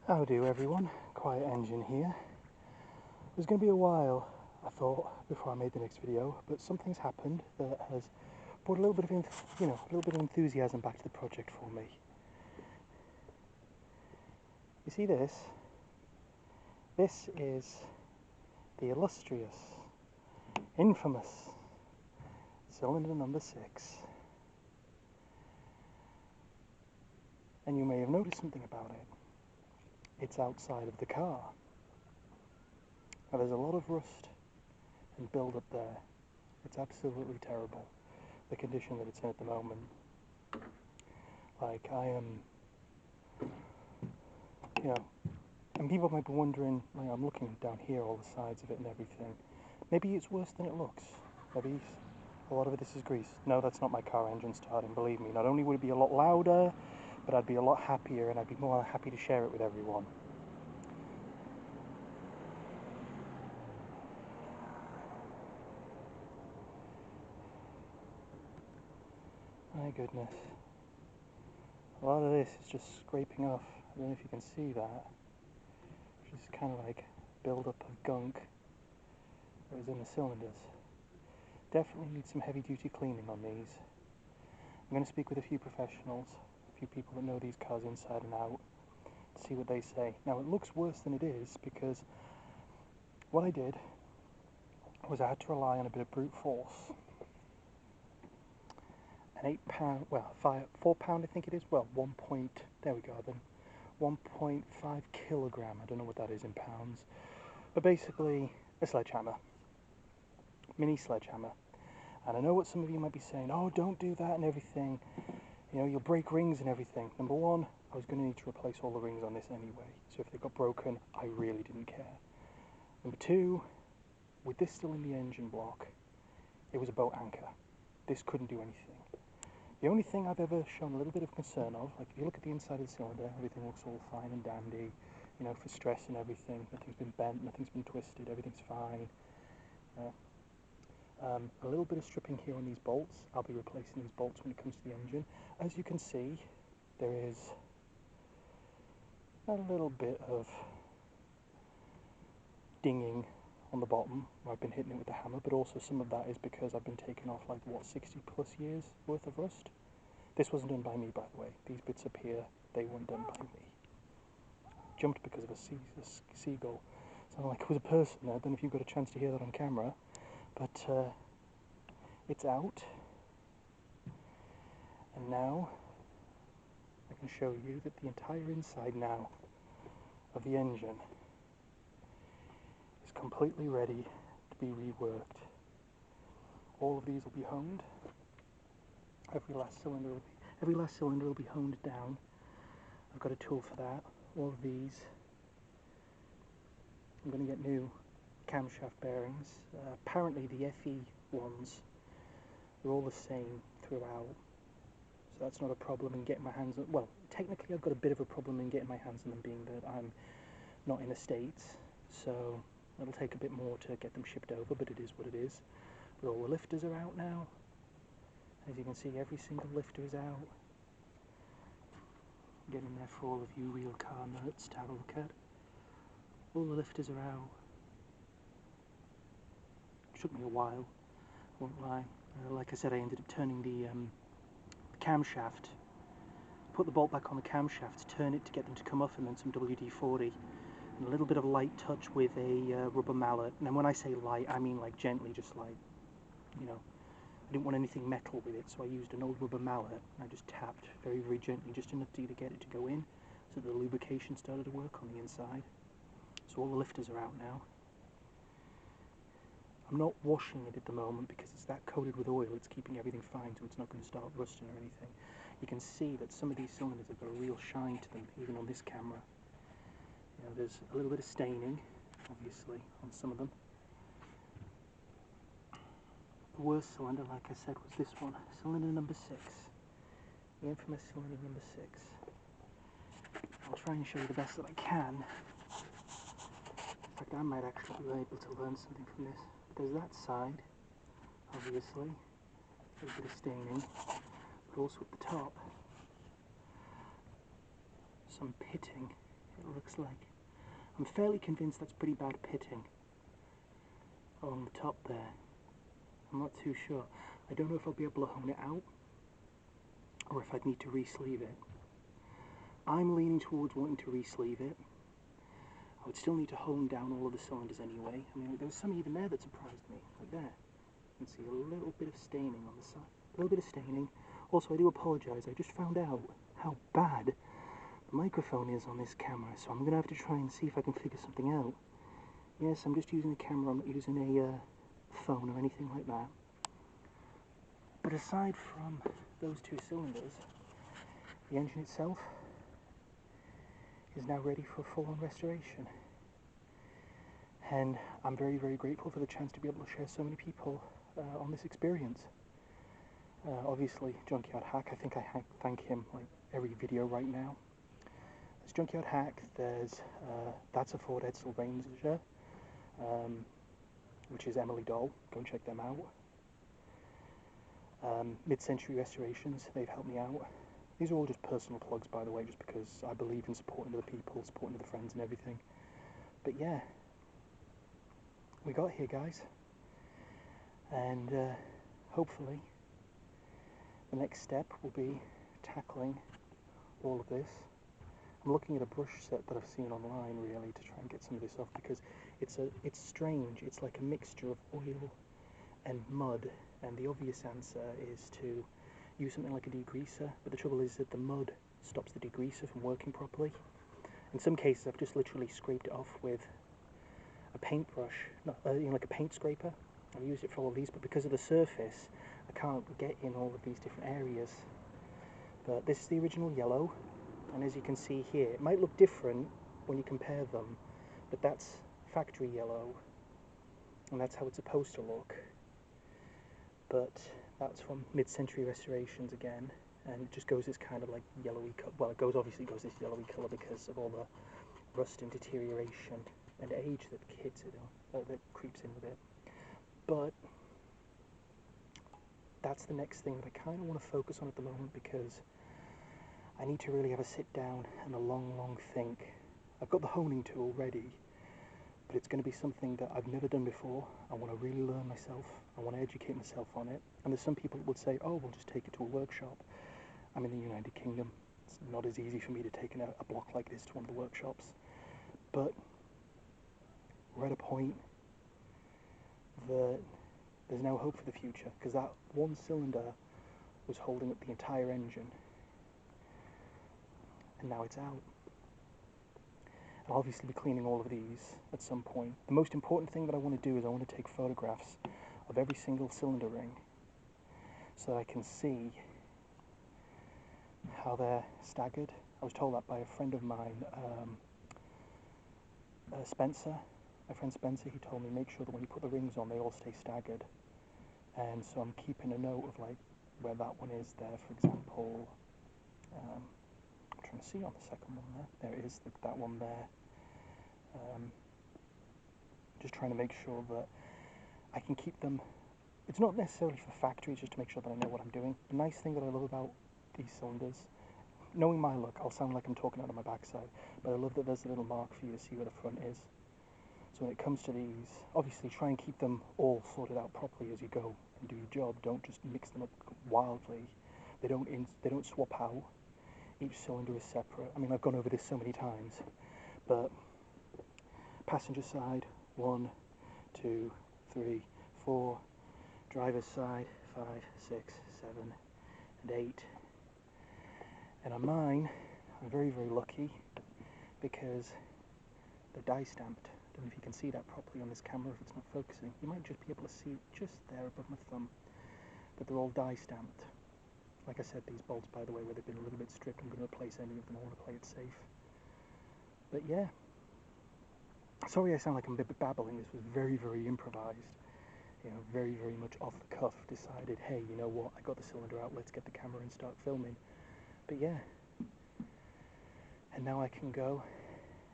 How do everyone? Quiet Engine here. It was going to be a while, I thought, before I made the next video, but something's happened that has brought a little bit of enthusiasm back to the project for me. You see this? This is the illustrious, infamous cylinder number 6. And you may have noticed something about it. It's outside of the car. Now there's a lot of rust and build up there. It's absolutely terrible, the condition that it's in at the moment. Like, and people might be wondering, like, I'm looking down here, all the sides of it and everything. Maybe it's worse than it looks. Maybe a lot of this is grease. No, that's not my car engine starting, believe me. Not only would it be a lot louder, but I'd be a lot happier and I'd be more happy to share it with everyone. My goodness. A lot of this is just scraping off. I don't know if you can see that. Just kind of like build-up of gunk that was in the cylinders. Definitely need some heavy-duty cleaning on these. I'm going to speak with a few professionals, a few people that know these cars inside and out, to see what they say. Now, it looks worse than it is because what I did was I had to rely on a bit of brute force. An 8 pound, well, 4 pound I think it is, well, there we go then, 1.5 kilogram, I don't know what that is in pounds, but basically a sledgehammer, mini sledgehammer. And I know what some of you might be saying, oh, don't do that and everything, you know, you'll break rings and everything. Number one, I was going to need to replace all the rings on this anyway, so if they got broken, I really didn't care. Number two, with this still in the engine block, it was a boat anchor. This couldn't do anything. The only thing I've ever shown a little bit of concern of, like if you look at the inside of the cylinder, everything looks all fine and dandy, you know, for stress and everything. Nothing's been bent, nothing's been twisted, everything's fine. A little bit of stripping here on these bolts. I'll be replacing these bolts when it comes to the engine. As you can see, there is a little bit of dinging on the bottom where I've been hitting it with the hammer, but also some of that is because I've been taking off like, what, 60 plus years worth of rust. This wasn't done by me, by the way. These bits up here, they weren't done by me. Jumped because of a seagull. Sounded like it was a person there. I don't know if you've got a chance to hear that on camera, but it's out. And now I can show you that the entire inside now of the engine is completely ready to be reworked. All of these will be honed. Every last cylinder will be honed down. I've got a tool for that. All of these, I'm going to get new camshaft bearings. Apparently the FE ones, they're all the same throughout, so that's not a problem in getting my hands on. Well, technically I've got a bit of a problem in getting my hands on them, being that I'm not in the States, so it'll take a bit more to get them shipped over, but it is what it is. But all the lifters are out now. As you can see, every single lifter is out. Getting there for all of you real car nerds to have a look at. All the lifters are out. It took me a while, won't lie. Like I said, I ended up turning the camshaft, put the bolt back on the camshaft, turn it to get them to come off, and then some WD-40. And a little bit of light touch with a rubber mallet. And when I say light, I mean like gently, just like, you know, I didn't want anything metal with it, so I used an old rubber mallet, and I just tapped very, very gently, just enough to get it to go in, so the lubrication started to work on the inside. So all the lifters are out now. I'm not washing it at the moment because it's that coated with oil, it's keeping everything fine, so it's not going to start rusting or anything. You can see that some of these cylinders have got a real shine to them, even on this camera. You know, there's a little bit of staining, obviously, on some of them. The worst cylinder, like I said, was this one, cylinder number 6. The infamous cylinder number 6. I'll try and show you the best that I can. In fact, I might actually be able to learn something from this. There's that side, obviously, a bit of staining, but also at the top, some pitting it looks like. I'm fairly convinced that's pretty bad pitting along the top there. I'm not too sure. I don't know if I'll be able to hone it out or if I'd need to re-sleeve it. I'm leaning towards wanting to re-sleeve it. I would still need to hone down all of the cylinders anyway. I mean, there was some even there that surprised me, like there. You can see a little bit of staining on the side. A little bit of staining. Also, I do apologise, I just found out how bad the microphone is on this camera, so I'm going to have to try and see if I can figure something out. Yes, I'm just using a camera, I'm not using a phone or anything like that. But aside from those two cylinders, the engine itself is now ready for full-on restoration. And I'm very, very grateful for the chance to be able to share so many people on this experience. Obviously, Junkyard Hack, I think I thank him like every video right now. There's Junkyard Hack, there's That's a Ford Edsel Ranger, which is Emily Doll, go and check them out. Mid-Century Restorations, they've helped me out. These are all just personal plugs, by the way, just because I believe in supporting other people, supporting other friends and everything. But yeah, we got here, guys. And hopefully the next step will be tackling all of this. I'm looking at a brush set that I've seen online, really, to try and get some of this off, because it's strange. It's like a mixture of oil and mud, and the obvious answer is to use something like a degreaser, but the trouble is that the mud stops the degreaser from working properly. In some cases I've just literally scraped it off with a paintbrush, like a paint scraper. I've used it for all of these, but because of the surface I can't get in all of these different areas. But this is the original yellow, and as you can see here, it might look different when you compare them, but that's factory yellow, and that's how it's supposed to look. But that's from Mid-Century Restorations again, and it just goes this kind of like yellowy color. Well, obviously goes this yellowy color because of all the rust and deterioration and age that hits it, or that creeps in with it. But that's the next thing that I kind of want to focus on at the moment, because I need to really have a sit down and a long think. I've got the honing tool ready, but it's going to be something that I've never done before. I want to really learn myself. I want to educate myself on it. And there's some people that would say, oh, we'll just take it to a workshop. I'm in the United Kingdom. It's not as easy for me to take a block like this to one of the workshops. But we're at a point that there's no hope for the future, because that one cylinder was holding up the entire engine. And now it's out. I'll obviously be cleaning all of these at some point. The most important thing that I want to do is I want to take photographs of every single cylinder ring so that I can see how they're staggered. I was told that by a friend of mine, Spencer. My friend Spencer, he told me make sure that when you put the rings on they all stay staggered. And so I'm keeping a note of like where that one is there, for example. I'm trying to see on the second one there. There it is, that one there. Just trying to make sure that I can keep them. It's not necessarily for factory, it's just to make sure that I know what I'm doing. The nice thing that I love about these cylinders, knowing my look, I'll sound like I'm talking out of my backside, but I love that there's a little mark for you to see where the front is. So when it comes to these, obviously try and keep them all sorted out properly as you go and do your job. Don't just mix them up wildly. They don't swap out. Each cylinder is separate. I mean, I've gone over this so many times, but passenger side, 1, 2, 3, 4, driver's side, 5, 6, 7, and 8. And on mine, I'm very, very lucky because they're die stamped. I don't know if you can see that properly on this camera if it's not focusing. You might just be able to see it just there above my thumb, but they're all die stamped. Like I said, these bolts, by the way, where they've been a little bit stripped, I'm going to replace any of them. I want to play it safe. But yeah, sorry I sound like I'm a bit babbling. This was very, very improvised. You know, very, very much off the cuff. Decided, hey, you know what? I got the cylinder out. Let's get the camera and start filming. But yeah, and now I can go,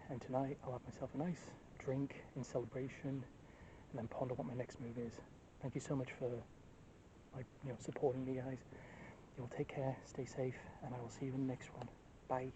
and tonight I'll have myself a nice drink in celebration, and then ponder what my next move is. Thank you so much for, supporting me, guys. You'll take care, stay safe, and I will see you in the next one. Bye.